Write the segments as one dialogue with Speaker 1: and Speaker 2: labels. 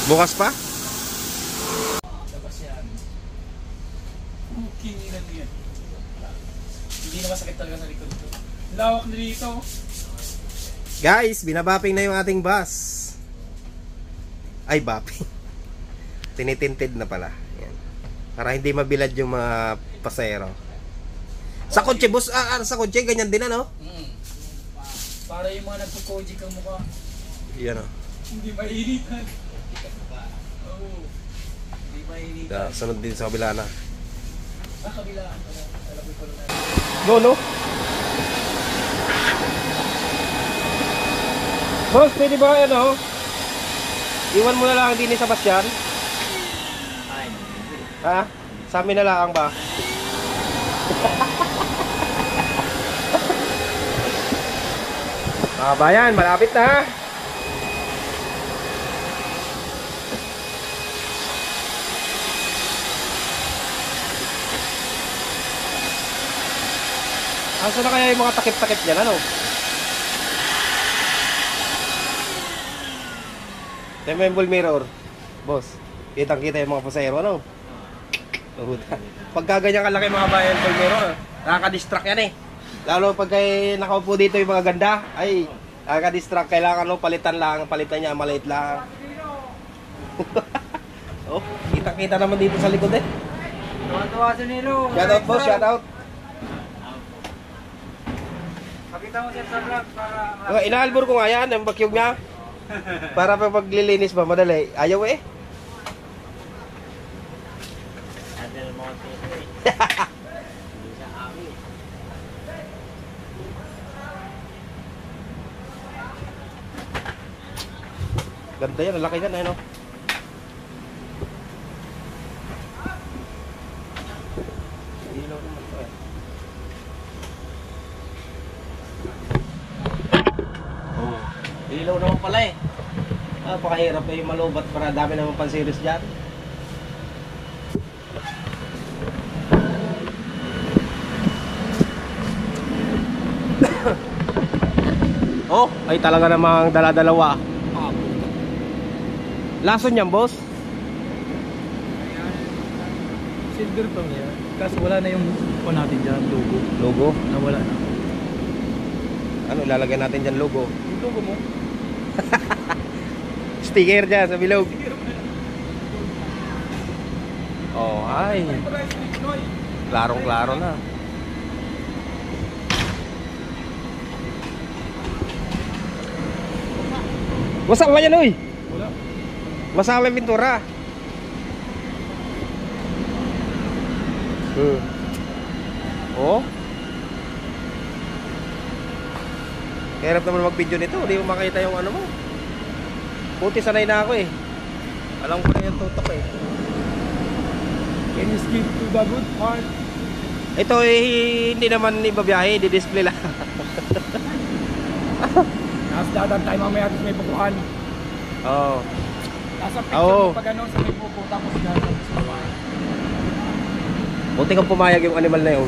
Speaker 1: Bukas pa?
Speaker 2: Labas yan. Okay lang yan. Hindi na masakit talaga sa likod ko. Lawak na dito.
Speaker 1: Guys, binabapping na yung ating bus. Ay, bapping. Tinitinted na pala. Yan. Para hindi mabilad yung mga pasero. Sa kotse, boss, sa kotse, ganyan din ano?
Speaker 2: Para yung mga nagpo-koji kang mukha.
Speaker 1: Yan o.
Speaker 2: Hindi mainitan. Oo. Hindi mainitan.
Speaker 1: Sunod din sa kabila na.
Speaker 2: Kabilaan pala. Alam ko pala na.
Speaker 1: Go, no? Boss, pwede ba ano? Iwan mo na lang din sa Bastian.
Speaker 2: Ay.
Speaker 1: Ha? Sa amin na lang ba? Bayan, malapit na ha. Asa na kaya yung mga takip-takip dyan, ano? Temple mirror, boss. Kitang-kita yung mga pasahero, ano? Pagka ganyan kalaki mga bayan, temple mirror, nakaka-distract yan eh. Lalo pag nakaupo dito yung mga ganda, ay nakaka-distract. Kailangan palitan niya, maliit lang. Oh, kita-kita naman dito sa likod eh.
Speaker 2: Tuwa-tuwa si Nilo.
Speaker 1: Shoutout boss, shoutout.
Speaker 2: Pakita mo siya sa vlog para...
Speaker 1: Inaalbor ko nga yan, ang bakyog niya. Para pag paglilinis ba, madali. Ayaw eh.
Speaker 2: Adel Monte.
Speaker 1: Ganda yan, laki yan, ano? Ilaw naman to eh. Oh, ilaw naman pala eh. Napakahirap eh, malubat para dami naman panseries dyan. Oh, ay talaga namang dala-dalawa. Lason yan, boss?
Speaker 2: Silver tong yan. Kaso wala na yung po natin dyan, logo.
Speaker 1: Logo?
Speaker 2: Nawala na.
Speaker 1: Ano ilalagay natin dyan, logo?
Speaker 2: Yung logo mo?
Speaker 1: Sticker dyan sa bilog. Oh, ay. Klarong-klaro na. Masama yan, uy.
Speaker 2: Wala.
Speaker 1: Masama yung pintura. Oh. Hirap naman mag-video nito. Hindi mo makita yung ano mo. Puti sanay na ako eh. Alam ko na yung tutok eh.
Speaker 2: Can you skip to the good part?
Speaker 1: Ito eh, hindi naman ibabiyahe. Di-display lang.
Speaker 2: Nasa dadan tayo mamaya tapos may bukuhan.
Speaker 1: Oo.
Speaker 2: Nasa picture mo pag ano sa may buko tapos dadan sa baba.
Speaker 1: Buti kang pumayag yung animal na yun.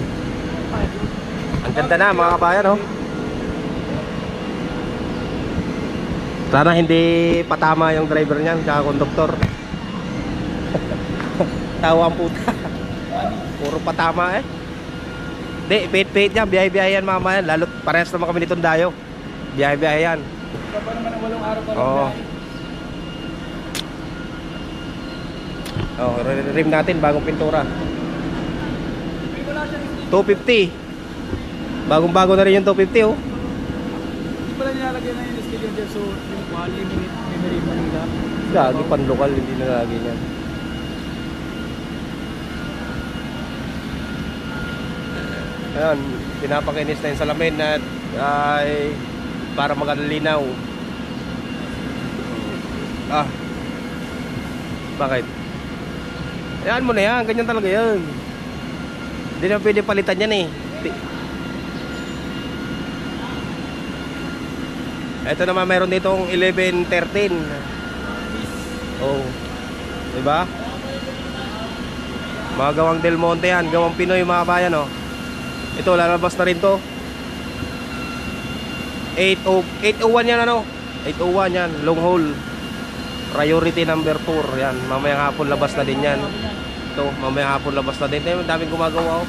Speaker 1: Ang ganda na mga kabayan, oh. Sana hindi patama yung driver niyan, kaya konduktor. Tawa ang puta. Puro patama eh. Hindi, pait-pait yan, biyahe-biyahe yan mga kabayan. Lalo parehas naman kami nitong dayo. Biyahe-biyahe yan.
Speaker 2: Ito pa naman ang 8 araw pa lang.
Speaker 1: Oo. Oh, rim natin bagong pintura. 250. Bagong-bago na rin yung 250, oh.
Speaker 2: Hindi pala nilalagyan na yung schedule dyan so yung unlimited memory mo nila.
Speaker 1: Gagi pan lokal, hindi nalagay niyan. Ayan, pinapakinis na yung salamin at ay para magalinaw. Ah. Bakit? Ayan mo na yan, ganyan talaga yan. Hindi na pwede palitan yan eh. Ito naman mayroon ditong 1113. Oh. Diba? Mga gawang Del Monte yan, gawang Pinoy mga bayan, oh. Ito lalabas na rin to. 801 yan, ano? 801 yan, long hole. Priority number 4. Yan, mamayang hapon labas na din yan. Ito, mamayang hapon labas na din. Ang daming gumagawa, oh.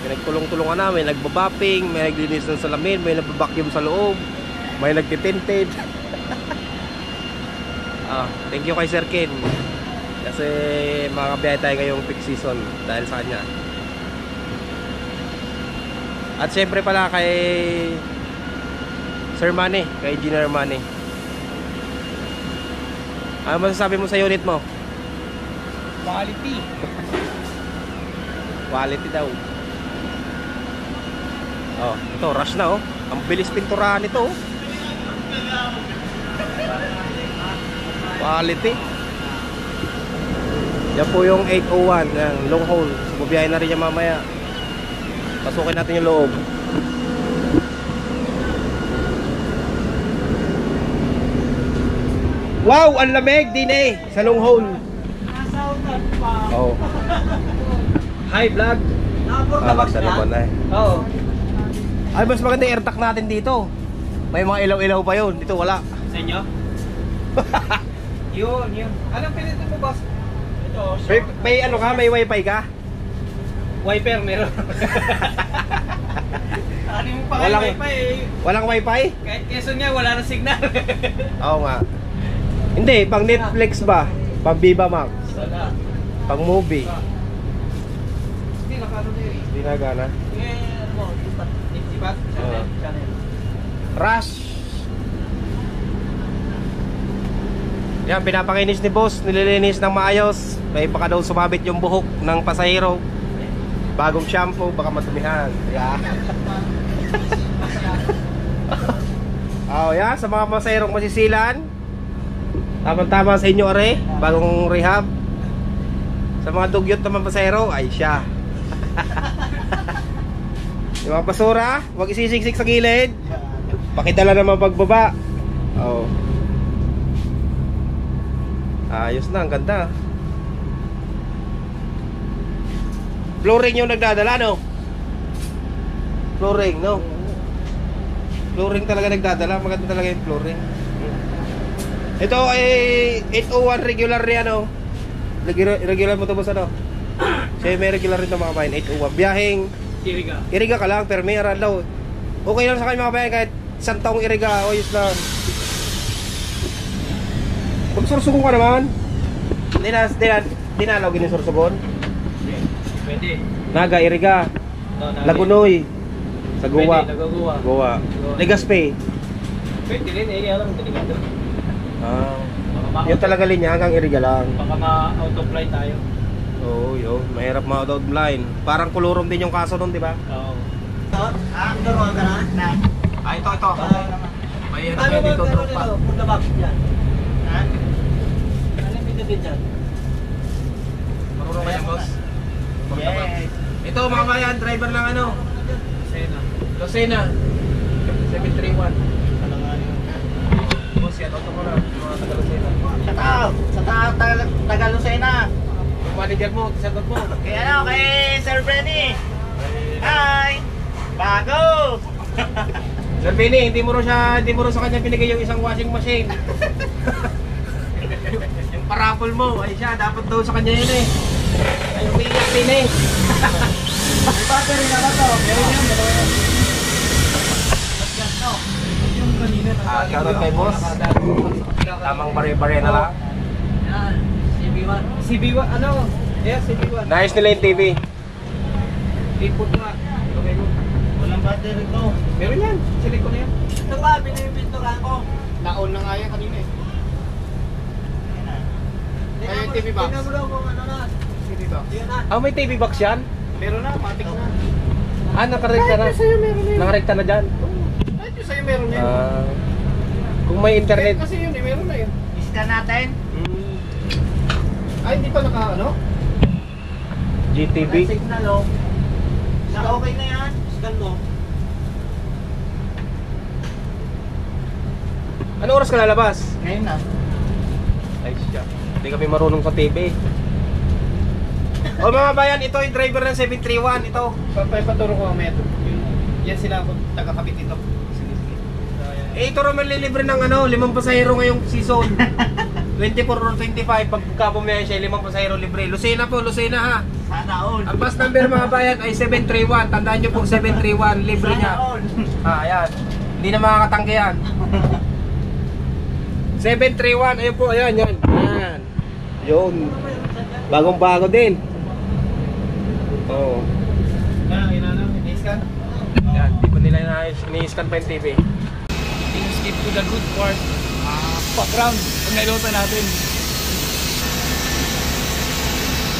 Speaker 1: Nagtulong-tulungan na, may nagbabapping, may naglinis ng salamin, may nagbabacuum sa loob, may nagtitinted. Thank you kay Sir Ken. Kasi makakabiyahe tayo ngayong peak season dahil sa kanya. At syempre pala kay Sir Manny, kay Engineer Manny. Ano masasabi mo sa unit mo?
Speaker 2: Quality.
Speaker 1: Quality daw. Oh, ito rush na, oh. Ang bilis pinturahan nito, oh. Quality. Yan po yung 801, yan, long hole. Bubiyahe na rin yan mamaya. Pasukin natin yung loob. Wow, ang lamig din eh sa long hole. Oh. Hi vlog. Basta naman na eh.
Speaker 2: Oo.
Speaker 1: Ay, mas maganda yung airtack natin dito. May mga ilaw-ilaw pa yun. Dito wala.
Speaker 2: Sa inyo? Yun. Anong pinito mo, boss? Ito.
Speaker 1: May ano ka? May wifi ka?
Speaker 2: Wiper meron. Ano mo pa
Speaker 1: Walang-
Speaker 2: wifi eh.
Speaker 1: Walang wifi?
Speaker 2: Kahit Quezon nga, wala na signal.
Speaker 1: Oo nga. Hindi, pang Netflix ba? Pang Viva Max?
Speaker 2: Wala.
Speaker 1: Pang movie?
Speaker 2: Hindi, nakano na yun eh.
Speaker 1: Hindi na gana.
Speaker 2: Ano mo, Nipsibat?
Speaker 1: Oo.
Speaker 2: Channel.
Speaker 1: Rush! Yan, pinapakinis ni boss. Nililinis ng maayos. May baka daw sumabit yung buhok ng pasahero. Bagong shampoo, baka matumihan. Yeah. Oh, yeah, sa mga pasaherong masisilan. Tama-tama sa inyo, are. Bagong rehab. Sa mga dugyot naman pasahero, ay siya. Yung mga basura, huwag isisiksik sa gilid. Pakidala naman pagbaba. Oh. Ayos na, ang ganda. Flooring yung nagdadala, no? Flooring, no? Flooring talaga nagdadala. Maganda talaga yung flooring. Ito ay 801 regular rin, ano? Regular mo ito, boss, ano? Siya may regular rin ito, mga kabayan. 801. Biyaheng iriga ka lang, pero may aral daw. Okay lang sa kanya, mga kabayan, kahit isang taong iriga. Oyos lang. Magsursugon ka naman. Di na alawagin yung sursugon.
Speaker 2: Pwede.
Speaker 1: Naga, iriga.
Speaker 2: No,
Speaker 1: Lagunoy. Sa Goa.
Speaker 2: Pwede, nagagawa.
Speaker 1: Goa. Legaspi.
Speaker 2: Pwede rin eh, alam mo, delikado.
Speaker 1: Yun talaga linya, hanggang iriga lang.
Speaker 2: Baka ma-out of line tayo.
Speaker 1: Oo, yun. Mahirap ma-out line. Parang kulurom din yung kaso nun, di ba?
Speaker 2: Oo.
Speaker 3: Gawa ka na?
Speaker 1: Ito. May ano kayo dito, tropa.
Speaker 3: Punta box dyan. Ha? Anong pinagin dyan?
Speaker 1: Marunong kayo, boss?
Speaker 3: Yes.
Speaker 1: Ito, mga bayan, driver ng ano? Lucena. 731.
Speaker 3: Ano nga yun?
Speaker 1: Boss, yan, auto ko na. Mga taga Lucena.
Speaker 3: Sa tao, Taga-Lucena.
Speaker 1: Yung manager mo, sagot mo.
Speaker 3: Kay ano, kay Sir Brenny. Hi! Bago!
Speaker 1: Sir Benny, hindi mo rin sa kanya binigay yung isang washing machine. yung parapol mo, ay siya, dapat daw sa kanya yun eh. Ay, umiiyak din eh.
Speaker 3: May battery na ba to? Meron yan, meron yan. Yung kanina.
Speaker 1: Shoutout kay boss. Tamang bare-bare na lang.
Speaker 3: Yan, CB1.
Speaker 2: CB1, ano? Yeah, CB1.
Speaker 1: Nice nila yung TV.
Speaker 2: Input nga. Okay mo.
Speaker 3: Walang battery to.
Speaker 2: Meron yan. Silik ko na yan.
Speaker 3: Ito ba, binibinturan ko?
Speaker 2: Na-on na nga yan kanina eh. Ay, yung TV box.
Speaker 3: Tingnan mo daw kung ano na.
Speaker 2: CB box.
Speaker 3: Yun na.
Speaker 1: Ah, may TV box yan?
Speaker 2: Meron na, matik na.
Speaker 1: Ah, nakarekta na.
Speaker 2: Sa'yo meron na yun.
Speaker 1: Nakarekta na dyan.
Speaker 2: Kahit yung sa'yo meron na yun.
Speaker 1: Ah, kung may internet.
Speaker 2: Kasi yun eh, meron na yun.
Speaker 3: Scan natin.
Speaker 2: Ay, hindi pa naka ano?
Speaker 1: GTV.
Speaker 3: Walang signal, oh. Okay na yan. Scan mo.
Speaker 1: Anong oras ka lalabas?
Speaker 3: Ngayon na.
Speaker 1: Ay siya. Hindi kami marunong sa TV. O mga bayan, ito yung driver ng 731. Ito.
Speaker 2: Papaturo ko ang method. Yan sila ako taga-kabit ito. Sige. So, yan.
Speaker 1: Eh, ito naman lilibre ng 5 pasahero ngayong season. 24 or 25, pagka pumiyahin siya, 5 pasahero libre. Lucena po, Lucena ha.
Speaker 3: Sana all.
Speaker 1: Ang bus number mga bayan ay 731. Tandaan nyo po, 731, libre niya. Ayan. Hindi na makakatangke yan. 731, ayun po, ayan, yan. Ayan. Yun. Bagong-bago din. Oo.
Speaker 3: Ini-scan?
Speaker 1: Yan, di pa nila ini-scan pa yung TV.
Speaker 2: Skip to the good part. Background. Kung nailotan natin.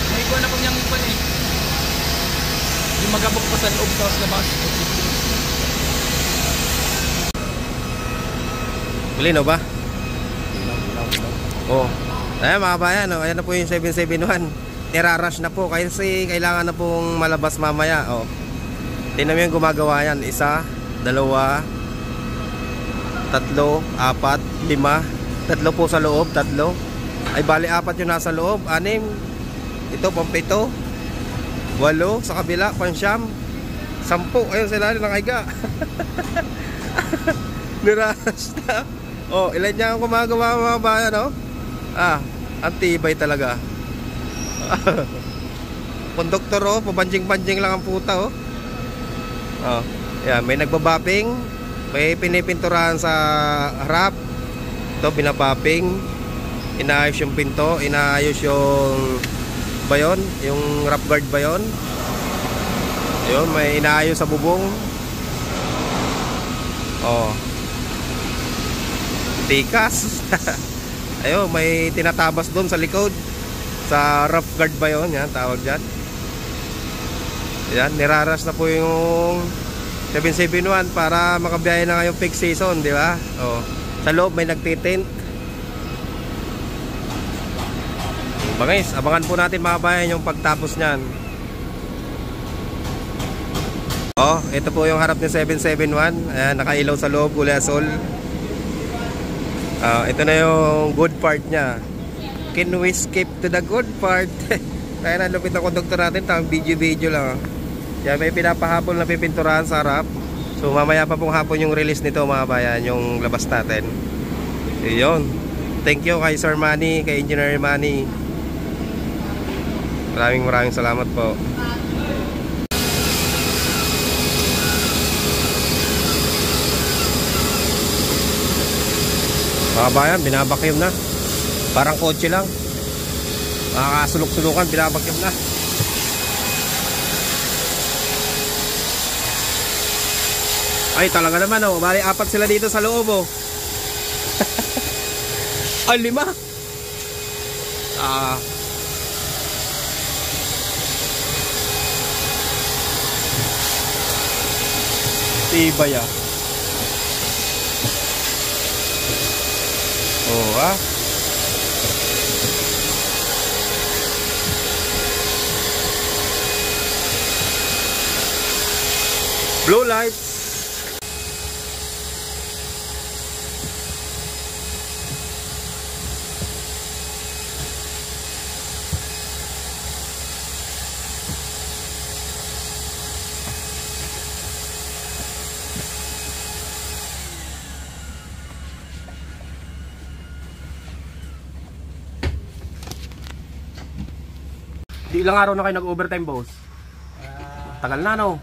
Speaker 2: May ikuha na po niyang ipan eh. Yung magabok pa sa loob tapos labas.
Speaker 1: Lino ba? Oo. Ayan mga bayan, ayan na po yung 771. Nirarush na po kasi kailangan na pong malabas mamaya. Tingnan mo yung gumagawa yan. 1, 2, 3, 4, 5. 3 po sa loob, 3. Ay bali 4 yung nasa loob, 6. Ito pampito. 8 sa kabila, 9. 10. Ayun sila rin nakahiga. Nirarush na. Ilan niya ang gumagawa mga bayan, ang tibay talaga. Konduktor, pabanjing-banjing lang ang puta, yan, may nagbabapping, may pinipinturahan sa harap. Ito, binabapping. Inaayos yung pinto, inaayos yung bayon, yung wrap guard bayon. Ayun, may inaayos sa bubong. Tikas. Ayun, may tinatabas doon sa likod. Sa rough guard ba yun? Yan, tawag dyan. Yan, niraras na po yung 771 para makabiyahe na ngayong peak season, di ba? Sa loob may nagtitint. Guys, abangan po natin mga bayan yung pagtapos niyan. Ito po yung harap ng 771. Ayan, nakailaw sa loob, kulay asol. Ito na yung good part niya. Can we skip to the good part? Kaya na lupit ang konduktor natin, tamang video lang. Kaya may pinapahapon na pipinturahan sa harap. So mamaya pa pong hapon yung release nito mga bayan, yung labas natin. Yun. Thank you kay Sir Manny, kay Engineer Manny. Maraming salamat po. Mga bayan, binabakyum na. Parang kotse lang. Makakasulok-sulukan, binabakyum na. Ay, talaga naman bali 4 sila dito sa loob Ay, 5. Tibay blue lights. Di ilang araw na kayo nag-overtime, boss? Tagal na, no?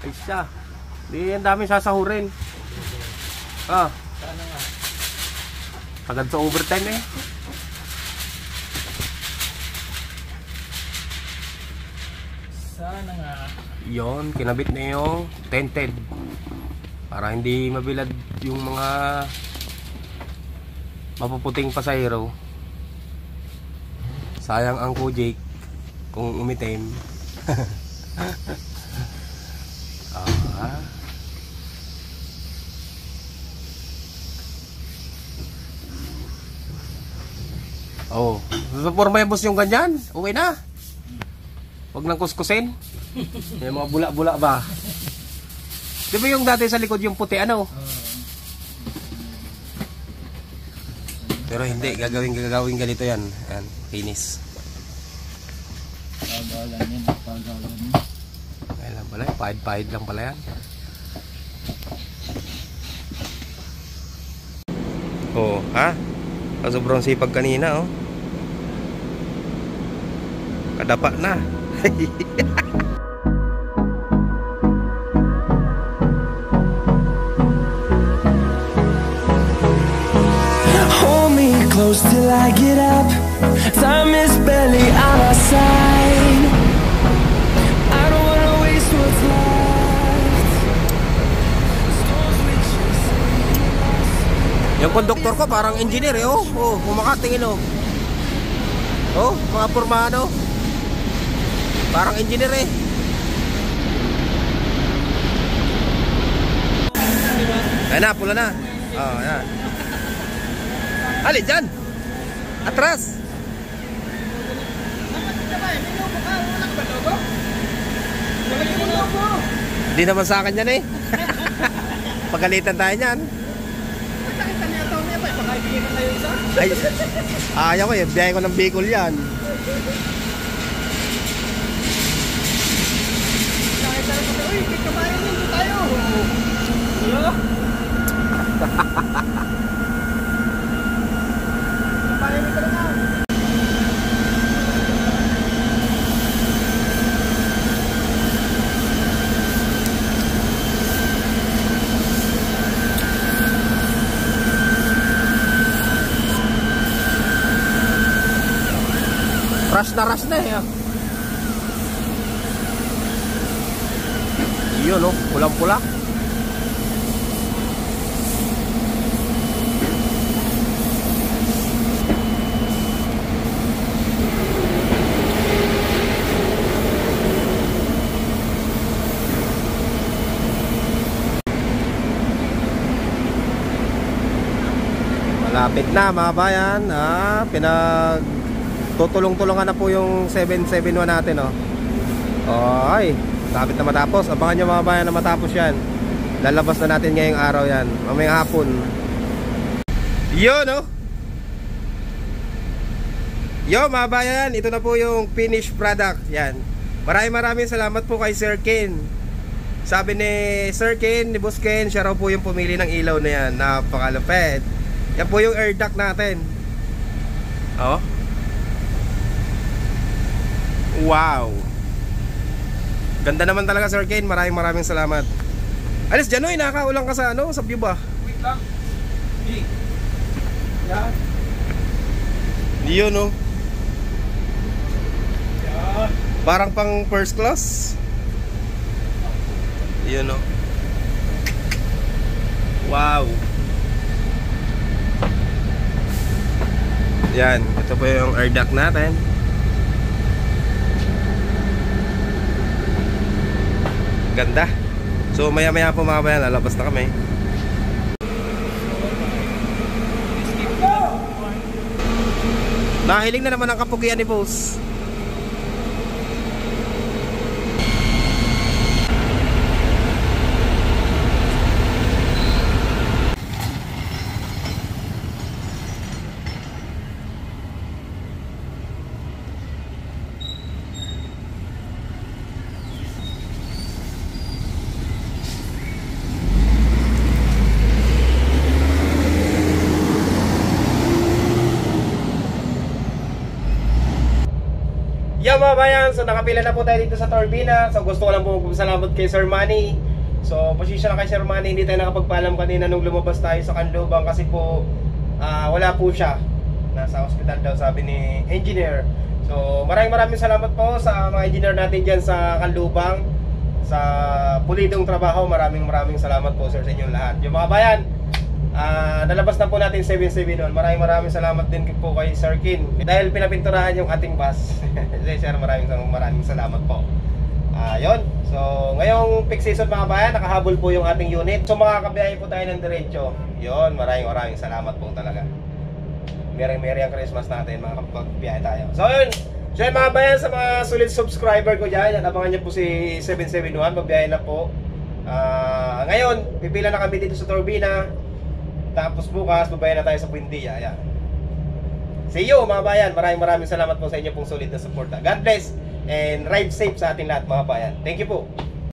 Speaker 1: Ay siya. Di ang dami sasahurin. Sana nga. Tagal sa overtime
Speaker 2: Sana nga.
Speaker 1: Yon, kinabit na yung tented. Para hindi mabilad yung mga mapuputing pasahero. Sayang ang Kojik kung umitim. Sa forma yung boss yung ganyan, uwi na. Huwag nang kuskusin. May mga bula-bula ba? Di ba yung dati sa likod yung puti, Pero hindi, gagawin ganito yan. Yan, finish.
Speaker 2: Pagalan yan, pagalan.
Speaker 1: Kaya lang pala, pahid-pahid lang pala yan. Oh, ha? Sobrang sipag kanina, oh. Kadapa na.
Speaker 4: Hold me close till I get up. Time is barely on our side. I don't wanna waste what's left. Storms we chase.
Speaker 1: Yung konduktor ko parang engineer, eh, oh. Oh, kumakatingin, oh. Oh, mga pormano. Parang engineer, eh. Ayan na, pula na. Oh, ayan. Ali, dyan. Atras. Hindi naman sa akin yan, eh. Pagalitan tayo niyan. Ay, ayaw ko, eh. Biyahe ko ng Bicol yan. Rush na eh. Yun, oh, pulang-pula. Malapit na mga bayan. Tutulong-tulungan na po yung 771 natin, oh. Ay, lapit na matapos. Abangan nyo mga bayan na matapos yan. Lalabas na natin ngayong araw yan, mamayang hapon. Yun, oh. Yo mga bayan, ito na po yung finished product. Yan. Maraming salamat po kay Sir Ken. Sabi ni Sir Ken, ni Boss Ken, siya raw po yung pumili ng ilaw na yan. Napakalupit. Yan po yung air duct natin. Oh. Wow. Ganda naman talaga, Sir Ken. Maraming salamat. Alis dyan, oy, nakakaulang ka sa ano, sa view ba?
Speaker 2: Wait lang. Yan.
Speaker 1: Yun, oh.
Speaker 2: Yan.
Speaker 1: Parang pang first class. Yun, oh. Wow. Yan, ito po yung air duct natin. Ganda. So maya po mga bayan, lalabas na kami. Nahiling na naman ang kapugian ni Boss. Yo mga bayan, so nakapila na po tayo dito sa turbina. So gusto ko lang po salamat kay Sir Manny. So pasensya na kay Sir Manny, hindi tayo nakapagpaalam kanina nung lumabas tayo sa Canlubang kasi po wala po siya. Nasa hospital daw, sabi ni engineer. So maraming salamat po sa mga engineer natin dyan sa Canlubang, sa pulidong trabaho. Maraming salamat po sir sa inyong lahat. Yung mga bayan, nalabas na po natin 771. Maraming salamat din po kay Sir Ken dahil pinapinturahan yung ating bus. Sir, maraming salamat po. Yun. So ngayong peak season mga bayan, nakahabol po yung ating unit. So makakabiyahe po tayo ng diretso. Yun, maraming salamat po talaga. Merry ang Christmas natin, makakapagbiyahe tayo. So yun. So yun mga bayan, sa mga solid subscriber ko dyan, abangan nyo po si 771. Magbiyahe na po. Ngayon, pipila na kami dito sa turbina. Tapos bukas, babayan na tayo sa Buendia. Ayan. See you mga bayan. Maraming salamat po sa inyo pong solid na support. God bless and ride safe sa ating lahat mga bayan. Thank you po.